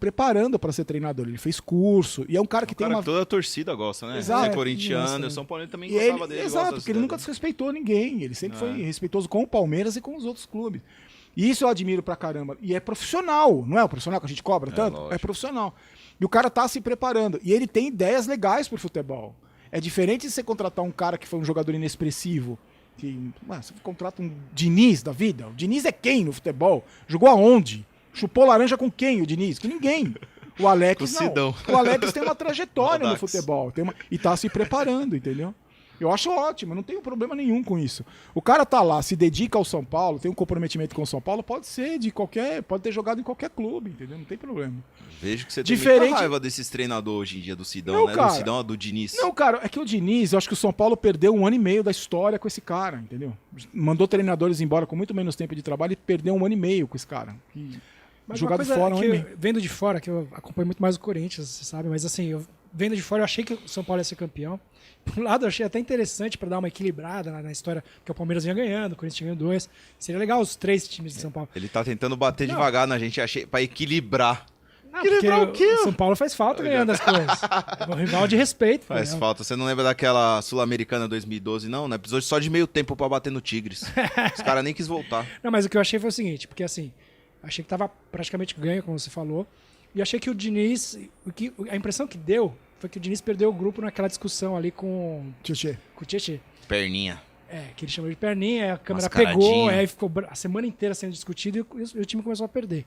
preparando para ser treinador. Ele fez curso. E é um cara que tem uma... Toda a torcida gosta, né? Exato. Ele é corintiano, o São Paulo também gostava dele. Exato, porque ele nunca desrespeitou ninguém. Ele sempre foi respeitoso com o Palmeiras e com os outros clubes. E isso eu admiro pra caramba. E é profissional, não é o profissional que a gente cobra tanto? Lógico. É profissional. E o cara tá se preparando. E ele tem ideias legais pro futebol. É diferente de você contratar um cara que foi um jogador inexpressivo. Você contrata um Diniz da vida. O Diniz é quem no futebol? Jogou aonde? Chupou laranja com quem o Diniz? Com ninguém. O Alex não. O Alex tem uma trajetória no futebol. E tá se preparando, entendeu? Eu acho ótimo, não tenho problema nenhum com isso. O cara tá lá, se dedica ao São Paulo, tem um comprometimento com o São Paulo, pode ter jogado em qualquer clube, entendeu? Não tem problema. Vejo que você tem muita raiva desses treinadores hoje em dia, do Sidão, não, né? Cara, do Sidão, do Diniz. Não, cara, é que o Diniz, eu acho que o São Paulo perdeu 1 ano e meio da história com esse cara, entendeu? Mandou treinadores embora com muito menos tempo de trabalho e perdeu 1 ano e meio com esse cara. Mas jogado fora, vendo de fora, que eu acompanho muito mais o Corinthians, você sabe, mas assim, vendo de fora, eu achei que o São Paulo ia ser campeão. Por um lado, eu achei até interessante para dar uma equilibrada na história, porque o Palmeiras vinha ganhando, o Corinthians tinha ganhando 2. Seria legal os 3 times de São Paulo. Ele tá tentando bater devagar na gente, achei, pra equilibrar. Equilibrar o quê? O São Paulo faz falta ganhando as coisas. É um rival de respeito. Faz falta. Você não lembra daquela Sul-Americana 2012, não? Né? Precisou só de meio tempo pra bater no Tigres. Os caras nem quis voltar. Não, mas o que eu achei foi o seguinte, porque assim, achei que tava praticamente ganho, como você falou, e achei que o Diniz, a impressão que deu foi que o Diniz perdeu o grupo naquela discussão ali com o Tietê. Perninha. Que ele chamou de perninha, a câmera pegou, aí ficou a semana inteira sendo discutido e o time começou a perder.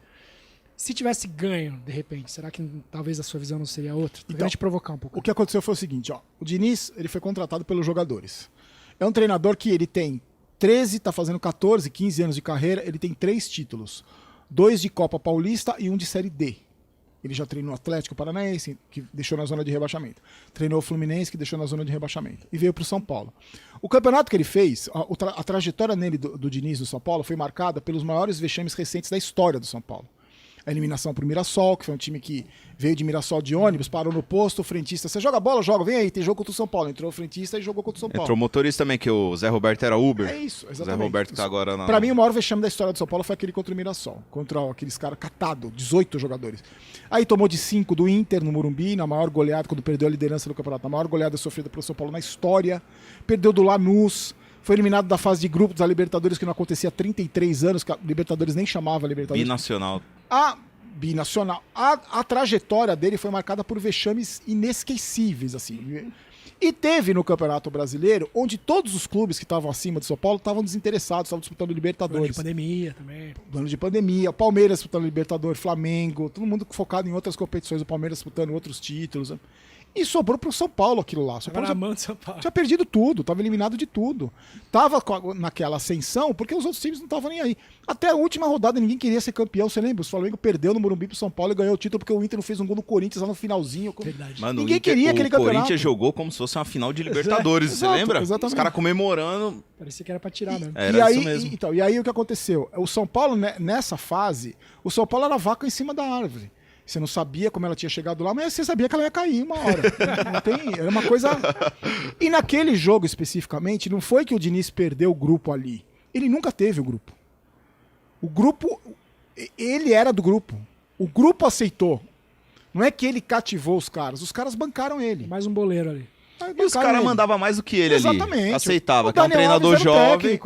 Se tivesse ganho, de repente, será que talvez a sua visão não seria outra? Tô querendo te provocar um pouco. O que aconteceu foi o seguinte, o Diniz, ele foi contratado pelos jogadores. É um treinador que ele tem 13, tá fazendo 14, 15 anos de carreira, ele tem 3 títulos. 2 de Copa Paulista e 1 de Série D. Ele já treinou o Atlético Paranaense, que deixou na zona de rebaixamento. Treinou o Fluminense, que deixou na zona de rebaixamento. E veio para o São Paulo. O campeonato que ele fez, a trajetória nele do Diniz no São Paulo foi marcada pelos maiores vexames recentes da história do São Paulo. A eliminação pro Mirassol, que foi um time que veio de Mirassol de ônibus, parou no posto, o frentista, você joga bola? Joga, vem aí, tem jogo contra o São Paulo. Entrou o frentista e jogou contra o São Paulo. Entrou o motorista também, que o Zé Roberto era Uber. É isso, exatamente. O Zé Roberto que tá agora na... Pra mim, o maior vexame da história do São Paulo foi aquele contra o Mirassol, contra aqueles caras catados, 18 jogadores. Aí tomou de 5 do Inter no Morumbi, na maior goleada, quando perdeu a liderança do campeonato, a maior goleada sofrida pelo São Paulo na história. Perdeu do Lanús. Foi eliminado da fase de grupos da Libertadores, que não acontecia há 33 anos, que a Libertadores nem chamava Libertadores. Binacional. Binacional. A trajetória dele foi marcada por vexames inesquecíveis, assim. E teve no Campeonato Brasileiro, onde todos os clubes que estavam acima de São Paulo estavam desinteressados, estavam disputando Libertadores. Ano de pandemia também. Ano de pandemia, o Palmeiras disputando Libertadores, Flamengo, todo mundo focado em outras competições, o Palmeiras disputando outros títulos. E sobrou pro São Paulo aquilo lá. São Paulo tinha perdido tudo, tava eliminado de tudo. Tava naquela ascensão porque os outros times não estavam nem aí. Até a última rodada ninguém queria ser campeão, você lembra? O Flamengo perdeu no Morumbi pro São Paulo e ganhou o título porque o Inter não fez um gol no Corinthians lá no finalzinho. Verdade. Mano, ninguém queria aquele campeonato. O Corinthians jogou como se fosse uma final de Libertadores, você lembra? Exatamente. Os caras comemorando. Parecia que era pra tirar mesmo. Era isso mesmo. E aí o que aconteceu? O São Paulo, nessa fase, o São Paulo era vaca em cima da árvore. Você não sabia como ela tinha chegado lá, mas você sabia que ela ia cair uma hora. Era uma coisa... E naquele jogo especificamente, não foi que o Diniz perdeu o grupo ali. Ele nunca teve o grupo. O grupo... Ele era do grupo. O grupo aceitou. Não é que ele cativou os caras bancaram ele. Mais um boleiro ali. E os caras mandavam mais do que ele ali. Exatamente. Aceitava, que é um treinador jovem.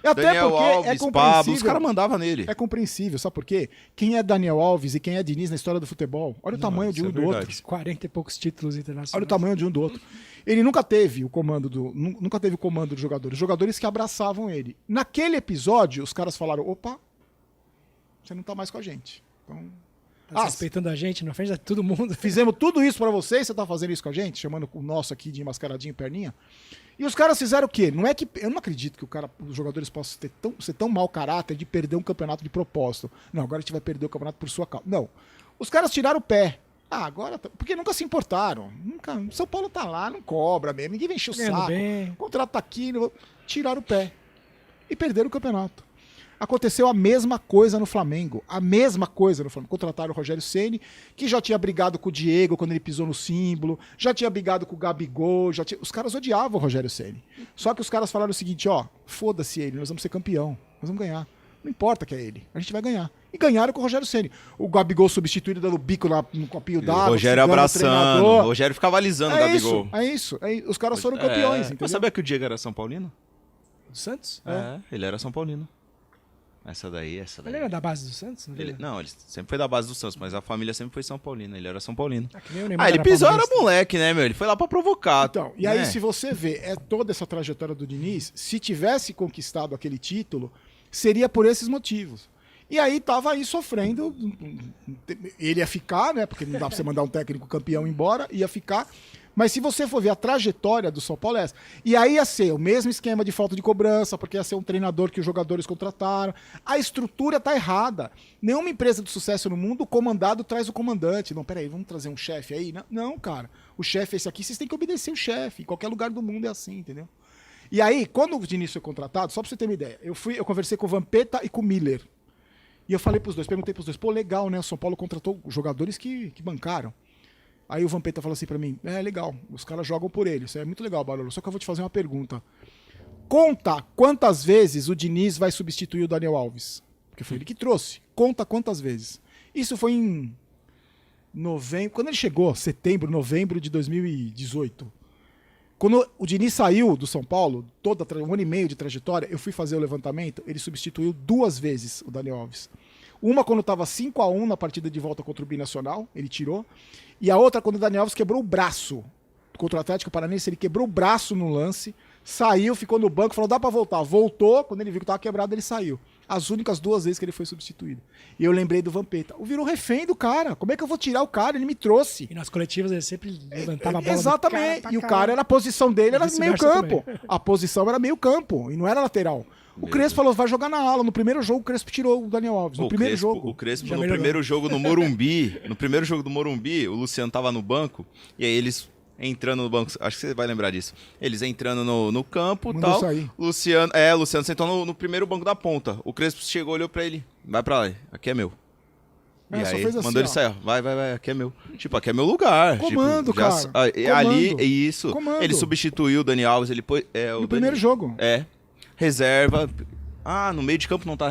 Até Daniel porque Alves, é compreensível. Pablo, os caras mandavam nele. É compreensível, sabe por quê? Quem é Daniel Alves e quem é Diniz na história do futebol? Olha o tamanho de um e do outro. 40 e poucos títulos internacionais. Olha o tamanho de um do outro. Ele nunca teve o comando dos jogadores. Os jogadores que abraçavam ele. Naquele episódio, os caras falaram, opa, você não tá mais com a gente. Então... Tá respeitando a gente na frente de todo mundo. Fizemos tudo isso pra você e você tá fazendo isso com a gente? Chamando o nosso aqui de mascaradinho e perninha. E os caras fizeram o quê? Não é que eu não acredito que os jogadores possam ser tão mau caráter de perder um campeonato de propósito. Não, agora a gente vai perder o campeonato por sua causa. Não. Os caras tiraram o pé. Agora... Porque nunca se importaram. São Paulo tá lá, não cobra mesmo. Ninguém vem encher o saco. O contrato tá aqui. Tiraram o pé. E perderam o campeonato. Aconteceu a mesma coisa no Flamengo. A mesma coisa no Flamengo. Contrataram o Rogério Ceni, que já tinha brigado com o Diego quando ele pisou no símbolo, já tinha brigado com o Gabigol. Os caras odiavam o Rogério Ceni. Só que os caras falaram o seguinte, foda-se ele, nós vamos ser campeão, nós vamos ganhar. Não importa que é ele, a gente vai ganhar. e ganharam com o Rogério Ceni. O Gabigol substituído dando bico no copinho O d'água. Rogério xingando o abraçando. treinador. O Rogério ficava alisando o Gabigol. É isso. Os caras foram campeões, entendeu? Você sabia que o Diego era São Paulino? Do Santos? Ele era São Paulino. Essa daí. Ele era da base do Santos? Não, ele sempre foi da base do Santos, mas a família sempre foi São Paulina. Ele era São Paulino. Que nem o Neymar Ele era pisou, era paulista. moleque, né, meu? Ele foi lá pra provocar. Então, e né? aí, se você vê toda essa trajetória do Diniz, se tivesse conquistado aquele título, seria por esses motivos. E aí tava aí sofrendo. Ele ia ficar, né? Porque não dá pra você mandar um técnico campeão embora, ia ficar. Mas se você for ver a trajetória do São Paulo, é essa. E aí ia ser o mesmo esquema de falta de cobrança, porque ia ser um treinador que os jogadores contrataram. A estrutura tá errada. Nenhuma empresa de sucesso no mundo, o comandado traz o comandante. Não, peraí, vamos trazer um chefe aí? Não, cara. O chefe é esse aqui, vocês têm que obedecer o chefe. Em qualquer lugar do mundo é assim, entendeu? E aí, quando o Diniz foi contratado, só pra você ter uma ideia, eu conversei com o Vampeta e com o Miller. E eu falei pros dois, perguntei pros dois, pô, legal, né? O São Paulo contratou jogadores que bancaram. Aí o Vampeta falou assim pra mim, legal, os caras jogam por ele, isso é muito legal, Barolo, só que eu vou te fazer uma pergunta. Conta quantas vezes o Diniz vai substituir o Daniel Alves. Porque foi ele que trouxe. Conta quantas vezes. Isso foi em novembro, quando ele chegou, novembro de 2018. Quando o Diniz saiu do São Paulo, um ano e meio de trajetória, eu fui fazer o levantamento, ele substituiu 2 vezes o Daniel Alves. Uma quando estava 5-1 na partida de volta contra o Binacional, ele tirou. E a outra quando o Daniel Alves quebrou o braço contra o Atlético Paranaense, ele quebrou o braço no lance, saiu, ficou no banco, falou, dá pra voltar. Voltou, quando ele viu que tava quebrado, ele saiu. As únicas 2 vezes que ele foi substituído. E eu lembrei do Vampeta. O virou refém do cara. Como é que eu vou tirar o cara? Ele me trouxe. E nas coletivas ele sempre levantava a bola. Exatamente. E o cara, a posição dele era meio campo. também. A posição era meio campo e não era lateral. O Crespo falou, vai jogar na ala. No primeiro jogo, o Crespo tirou o Daniel Alves. No primeiro jogo. O Crespo, Já no melhorou. primeiro jogo no Morumbi, o Luciano tava no banco, e aí eles entrando no banco, acho que você vai lembrar disso. Eles entrando no campo e Mandou tal. sair. Luciano sentou no primeiro banco da ponta. O Crespo chegou, olhou pra ele, vai pra lá, aqui é meu. E Só aí, fez assim, mandou ele ó. sair, ó, vai, aqui é meu. Tipo, aqui é meu lugar. Comando, tipo, já, cara. Ali, Comando. isso. Comando. Ele substituiu o Dani Alves, ele pôs... No primeiro jogo. reserva. No meio de campo não tá